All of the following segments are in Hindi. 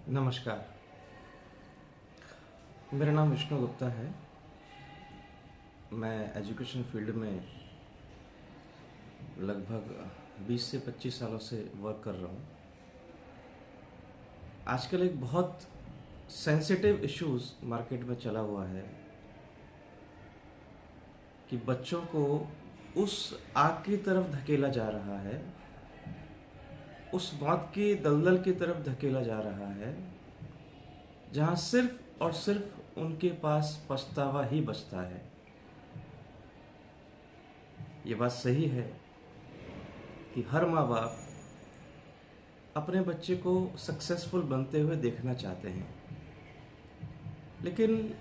नमस्कार। मेरा नाम विष्णु गुप्ता है। मैं एजुकेशन फील्ड में लगभग 20 से 25 सालों से वर्क कर रहा हूँ। आजकल एक बहुत सेंसिटिव इश्यूज मार्केट में चला हुआ है कि बच्चों को उस आग की तरफ धकेला जा रहा है, उस मौत की दलदल की तरफ धकेला जा रहा है जहाँ सिर्फ और सिर्फ उनके पास पछतावा ही बचता है। ये बात सही है कि हर माँ बाप अपने बच्चे को सक्सेसफुल बनते हुए देखना चाहते हैं, लेकिन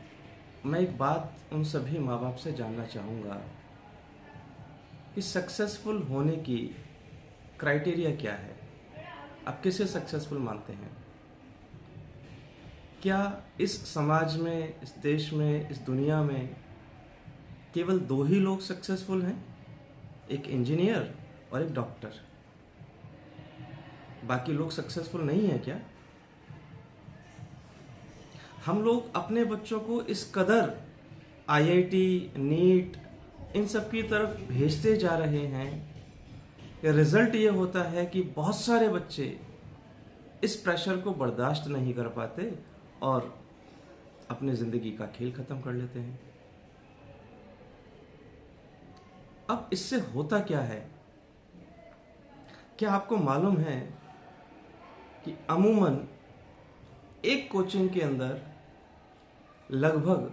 मैं एक बात उन सभी माँ बाप से जानना चाहूँगा कि सक्सेसफुल होने की क्राइटेरिया क्या है। आप किसे सक्सेसफुल मानते हैं? क्या इस समाज में, इस देश में, इस दुनिया में केवल दो ही लोग सक्सेसफुल हैं, एक इंजीनियर और एक डॉक्टर? बाकी लोग सक्सेसफुल नहीं है क्या? हम लोग अपने बच्चों को इस कदर आईआईटी, नीट, इन सब की तरफ भेजते जा रहे हैं कि रिजल्ट ये होता है कि बहुत सारे बच्चे इस प्रेशर को बर्दाश्त नहीं कर पाते और अपनी जिंदगी का खेल खत्म कर लेते हैं। अब इससे होता क्या है? क्या आपको मालूम है कि अमूमन एक कोचिंग के अंदर लगभग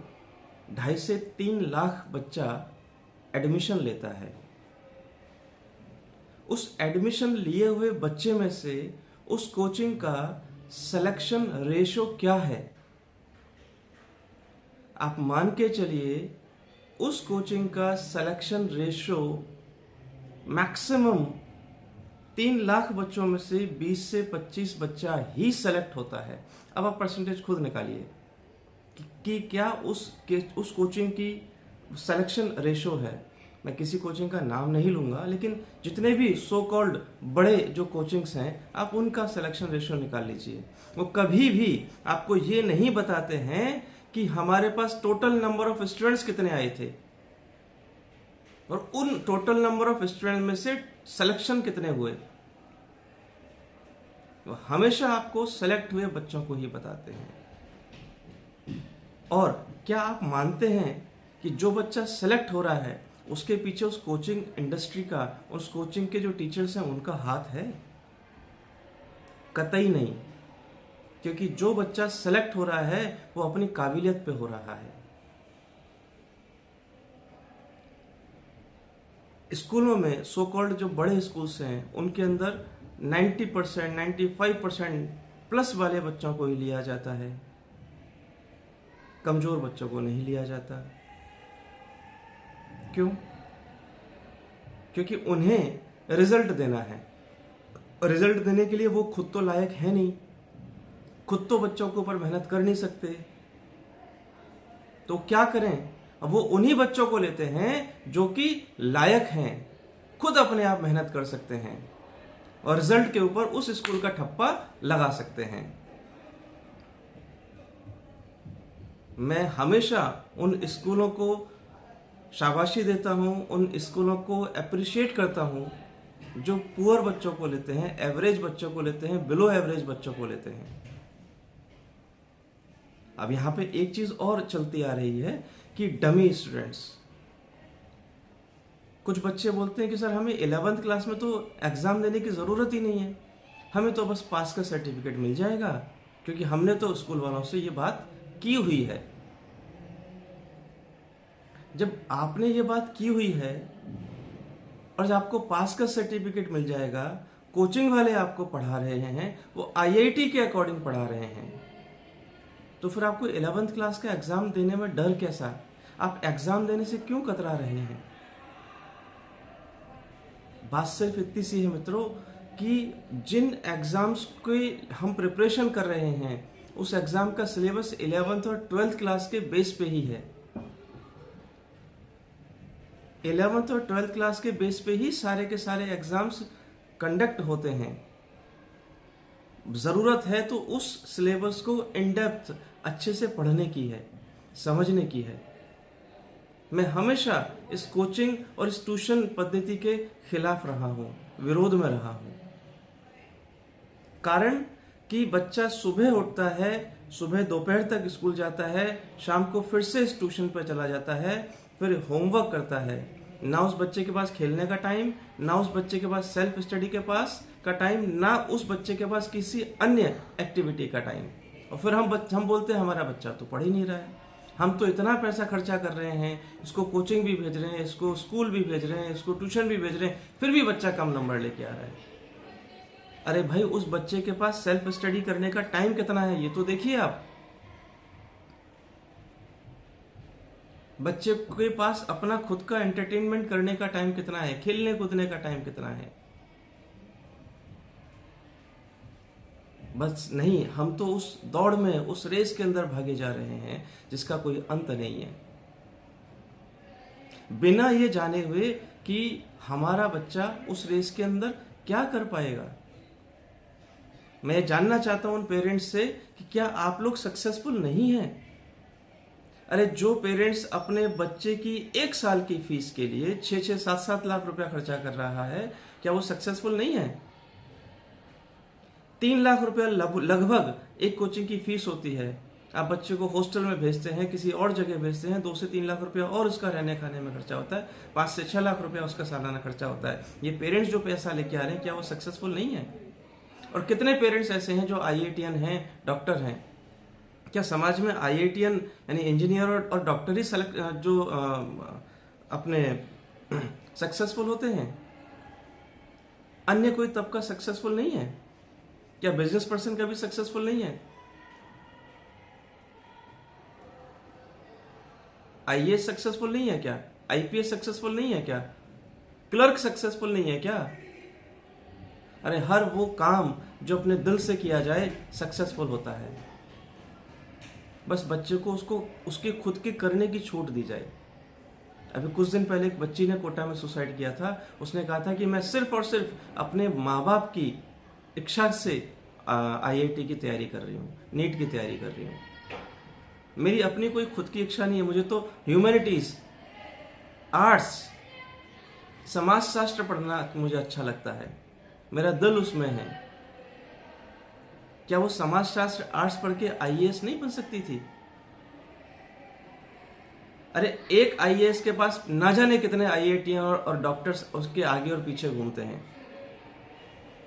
2.5 से 3 लाख बच्चा एडमिशन लेता है। उस एडमिशन लिए हुए बच्चे में से उस कोचिंग का सिलेक्शन रेशो क्या है? आप मान के चलिए उस कोचिंग का सिलेक्शन रेशो मैक्सिमम 3 लाख बच्चों में से 20 से 25 बच्चा ही सेलेक्ट होता है। अब आप परसेंटेज खुद निकालिए कि क्या उस कोचिंग की सिलेक्शन रेशो है। मैं किसी कोचिंग का नाम नहीं लूंगा, लेकिन जितने भी सो कॉल्ड बड़े जो कोचिंग्स हैं, आप उनका सिलेक्शन रेशो निकाल लीजिए। वो कभी भी आपको ये नहीं बताते हैं कि हमारे पास टोटल नंबर ऑफ स्टूडेंट्स कितने आए थे और उन टोटल नंबर ऑफ स्टूडेंट में से सिलेक्शन कितने हुए। वो हमेशा आपको सेलेक्ट हुए बच्चों को ही बताते हैं। और क्या आप मानते हैं कि जो बच्चा सेलेक्ट हो रहा है उसके पीछे उस कोचिंग इंडस्ट्री का, उस कोचिंग के जो टीचर्स हैं, उनका हाथ है? कतई नहीं, क्योंकि जो बच्चा सेलेक्ट हो रहा है वो अपनी काबिलियत पे हो रहा है। स्कूलों में सो कॉल्ड जो बड़े स्कूल्स हैं उनके अंदर 90%, 95% प्लस वाले बच्चों को ही लिया जाता है, कमजोर बच्चों को नहीं लिया जाता। क्यों? क्योंकि उन्हें रिजल्ट देना है। रिजल्ट देने के लिए वो खुद तो लायक है नहीं, खुद तो बच्चों के ऊपर मेहनत कर नहीं सकते, तो क्या करें? अब वो उन्हीं बच्चों को लेते हैं जो कि लायक हैं, खुद अपने आप मेहनत कर सकते हैं और रिजल्ट के ऊपर उस स्कूल का ठप्पा लगा सकते हैं। मैं हमेशा उन स्कूलों को शाबाशी देता हूं, उन स्कूलों को अप्रिशिएट करता हूं जो पुअर बच्चों को लेते हैं, एवरेज बच्चों को लेते हैं, बिलो एवरेज बच्चों को लेते हैं। अब यहां पे एक चीज और चलती आ रही है कि डमी स्टूडेंट्स। कुछ बच्चे बोलते हैं कि सर हमें 11th क्लास में तो एग्जाम देने की जरूरत ही नहीं है, हमें तो बस पास का सर्टिफिकेट मिल जाएगा क्योंकि हमने तो स्कूल वालों से ये बात की हुई है। जब आपने ये बात की हुई है और जब आपको पास का सर्टिफिकेट मिल जाएगा, कोचिंग वाले आपको पढ़ा रहे हैं, वो आईआईटी के अकॉर्डिंग पढ़ा रहे हैं, तो फिर आपको 11th क्लास का एग्जाम देने में डर कैसा? आप एग्जाम देने से क्यों कतरा रहे हैं? बात सिर्फ इतनी सी है मित्रों कि जिन एग्जाम्स के हम प्रिपरेशन कर रहे हैं उस एग्जाम का सिलेबस 11th और 12th क्लास के बेस पे ही है। 11th और 12th क्लास के बेस पे ही सारे के सारे एग्जाम्स कंडक्ट होते हैं। ज़रूरत है तो उस सिलेबस को इन डेप्थ अच्छे से पढ़ने की है, समझने की है। मैं हमेशा इस कोचिंग और इस ट्यूशन पद्धति के खिलाफ रहा हूं, विरोध में रहा हूं। कारण कि बच्चा सुबह उठता है, सुबह दोपहर तक स्कूल जाता है, शाम को फिर से इस ट्यूशन पर चला जाता है, फिर होमवर्क करता है। ना उस बच्चे के पास खेलने का टाइम, ना उस बच्चे के पास सेल्फ स्टडी के पास का टाइम, ना उस बच्चे के पास किसी अन्य एक्टिविटी का टाइम। और फिर हम बोलते हैं हमारा बच्चा तो पढ़ ही नहीं रहा है। हम तो इतना पैसा खर्चा कर रहे हैं, इसको कोचिंग भी भेज रहे हैं, इसको स्कूल भी भेज रहे हैं, इसको ट्यूशन भी भेज रहे हैं, फिर भी बच्चा कम नंबर लेके आ रहा है। अरे भाई, उस बच्चे के पास सेल्फ स्टडी करने का टाइम कितना है ये तो देखिए आप। बच्चे के पास अपना खुद का एंटरटेनमेंट करने का टाइम कितना है, खेलने कूदने का टाइम कितना है। बस नहीं, हम तो उस दौड़ में, उस रेस के अंदर भागे जा रहे हैं जिसका कोई अंत नहीं है, बिना ये जाने हुए कि हमारा बच्चा उस रेस के अंदर क्या कर पाएगा। मैं जानना चाहता हूं उन पेरेंट्स से कि क्या आप लोग सक्सेसफुल नहीं हैं? अरे जो पेरेंट्स अपने बच्चे की 1 साल की फीस के लिए 6-6, 7-7 लाख रुपया खर्चा कर रहा है, क्या वो सक्सेसफुल नहीं है? 3 लाख रुपया लगभग एक कोचिंग की फीस होती है। आप बच्चे को हॉस्टल में भेजते हैं, किसी और जगह भेजते हैं, 2 से 3 लाख रुपया और उसका रहने खाने में खर्चा होता है, 5 से 6 लाख रुपया उसका सालाना खर्चा होता है। ये पेरेंट्स जो पैसा लेके आ रहे हैं, क्या वो सक्सेसफुल नहीं है? और कितने पेरेंट्स ऐसे हैं जो IITian हैं, डॉक्टर हैं? क्या समाज में IITian यानी इंजीनियर और डॉक्टर ही जो अपने सक्सेसफुल होते हैं? अन्य कोई तबका सक्सेसफुल नहीं है? क्या बिजनेस पर्सन कभी सक्सेसफुल नहीं है? IAS सक्सेसफुल नहीं है क्या? IPS सक्सेसफुल नहीं है क्या? क्लर्क सक्सेसफुल नहीं है क्या? अरे हर वो काम जो अपने दिल से किया जाए सक्सेसफुल होता है। बस बच्चे को उसके खुद के करने की छूट दी जाए। अभी कुछ दिन पहले एक बच्ची ने कोटा में सुसाइड किया था। उसने कहा था कि मैं सिर्फ और सिर्फ अपने माँ बाप की इच्छा से IIT की तैयारी कर रही हूँ, नीट की तैयारी कर रही हूँ। मेरी अपनी कोई खुद की इच्छा नहीं है। मुझे तो ह्यूमैनिटीज, आर्ट्स, समाजशास्त्र पढ़ना मुझे अच्छा लगता है, मेरा दिल उसमें है। क्या वो समाजशास्त्र, आर्ट्स पढ़ के IAS नहीं बन सकती थी? अरे एक IAS के पास ना जाने कितने IITian और डॉक्टर्स उसके आगे और पीछे घूमते हैं।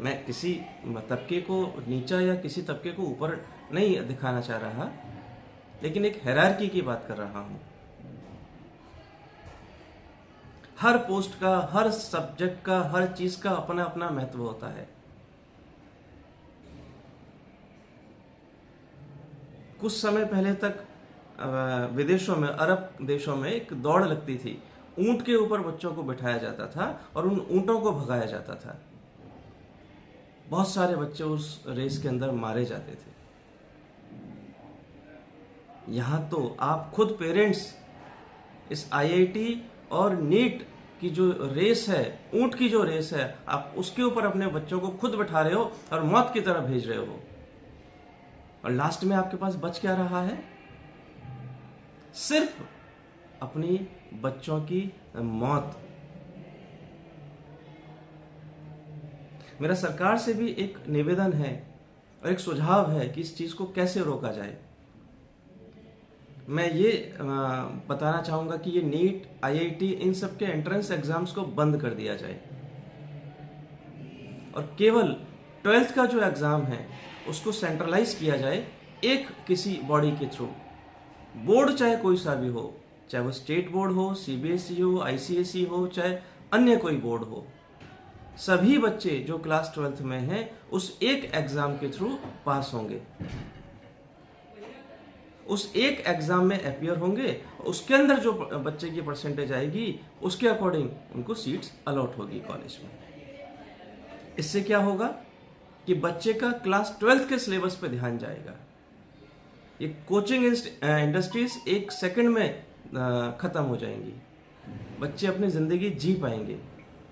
मैं किसी तबके को नीचा या किसी तबके को ऊपर नहीं दिखाना चाह रहा, लेकिन एक हायरार्की की बात कर रहा हूं। हर पोस्ट का, हर सब्जेक्ट का, हर चीज का अपना अपना महत्व होता है। कुछ समय पहले तक विदेशों में, अरब देशों में एक दौड़ लगती थी। ऊंट के ऊपर बच्चों को बिठाया जाता था और उन ऊंटों को भगाया जाता था। बहुत सारे बच्चे उस रेस के अंदर मारे जाते थे। यहां तो आप खुद पेरेंट्स इस IIT और नीट की जो रेस है, ऊंट की जो रेस है, आप उसके ऊपर अपने बच्चों को खुद बिठा रहे हो और मौत की तरफ भेज रहे हो। और लास्ट में आपके पास बच क्या रहा है? सिर्फ अपनी बच्चों की मौत। मेरा सरकार से भी एक निवेदन है और एक सुझाव है कि इस चीज को कैसे रोका जाए। मैं ये बताना चाहूंगा कि ये नीट, IIT, इन सब के एंट्रेंस एग्जाम्स को बंद कर दिया जाए और केवल 12th का जो एग्जाम है उसको सेंट्रलाइज किया जाए एक किसी बॉडी के थ्रू। बोर्ड चाहे कोई सा भी हो, चाहे वो स्टेट बोर्ड हो, CBSE हो, ICSE हो, चाहे अन्य कोई बोर्ड हो, सभी बच्चे जो क्लास 12th में हैं उस एक एग्जाम के थ्रू पास होंगे, उस एक एग्जाम में अपीयर होंगे। उसके अंदर जो बच्चे की परसेंटेज आएगी उसके अकॉर्डिंग उनको सीट्स अलॉट होगी कॉलेज में। इससे क्या होगा कि बच्चे का क्लास 12th के सिलेबस पे ध्यान जाएगा। ये कोचिंग इंडस्ट्रीज 1 सेकंड में खत्म हो जाएंगी, बच्चे अपनी जिंदगी जी पाएंगे।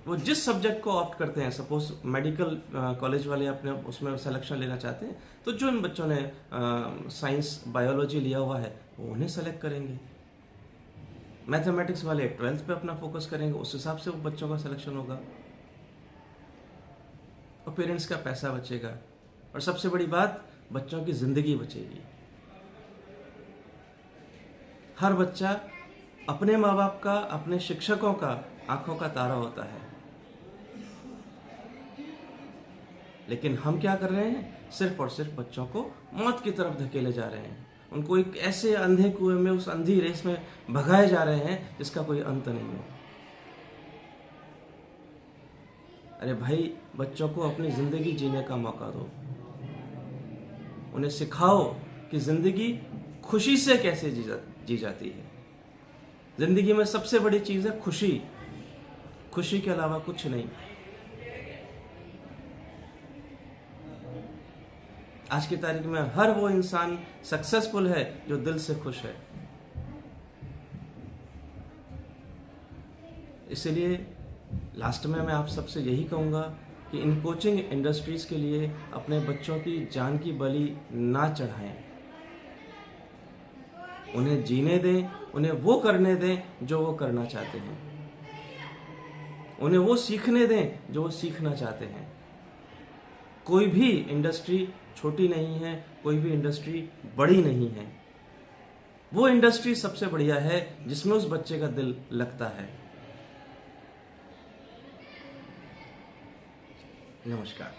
वो जिस सब्जेक्ट को ऑप्ट करते हैं, सपोज मेडिकल कॉलेज वाले अपने उसमें सिलेक्शन लेना चाहते हैं, तो जो इन बच्चों ने साइंस बायोलॉजी लिया हुआ है वो उन्हें सेलेक्ट करेंगे। मैथमेटिक्स वाले 12th पे अपना फोकस करेंगे, उस हिसाब से वो बच्चों का सिलेक्शन होगा और पेरेंट्स का पैसा बचेगा। और सबसे बड़ी बात, बच्चों की जिंदगी बचेगी। हर बच्चा अपने माँ बाप का, अपने शिक्षकों का आंखों का तारा होता है, लेकिन हम क्या कर रहे हैं, सिर्फ और सिर्फ बच्चों को मौत की तरफ धकेले जा रहे हैं। उनको एक ऐसे अंधे कुएं में, उस अंधी रेस में भगाए जा रहे हैं जिसका कोई अंत नहीं है। अरे भाई, बच्चों को अपनी जिंदगी जीने का मौका दो। उन्हें सिखाओ कि जिंदगी खुशी से कैसे जी जाती है। जिंदगी में सबसे बड़ी चीज है खुशी, खुशी के अलावा कुछ नहीं। आज की तारीख में हर वो इंसान सक्सेसफुल है जो दिल से खुश है। इसलिए लास्ट में मैं आप सबसे यही कहूंगा कि इन कोचिंग इंडस्ट्रीज के लिए अपने बच्चों की जान की बलि ना चढ़ाएं। उन्हें जीने दें, उन्हें वो करने दें जो वो करना चाहते हैं, उन्हें वो सीखने दें जो वो सीखना चाहते हैं। कोई भी इंडस्ट्री छोटी नहीं है, कोई भी इंडस्ट्री बड़ी नहीं है। वो इंडस्ट्री सबसे बढ़िया है जिसमें उस बच्चे का दिल लगता है। नमस्कार।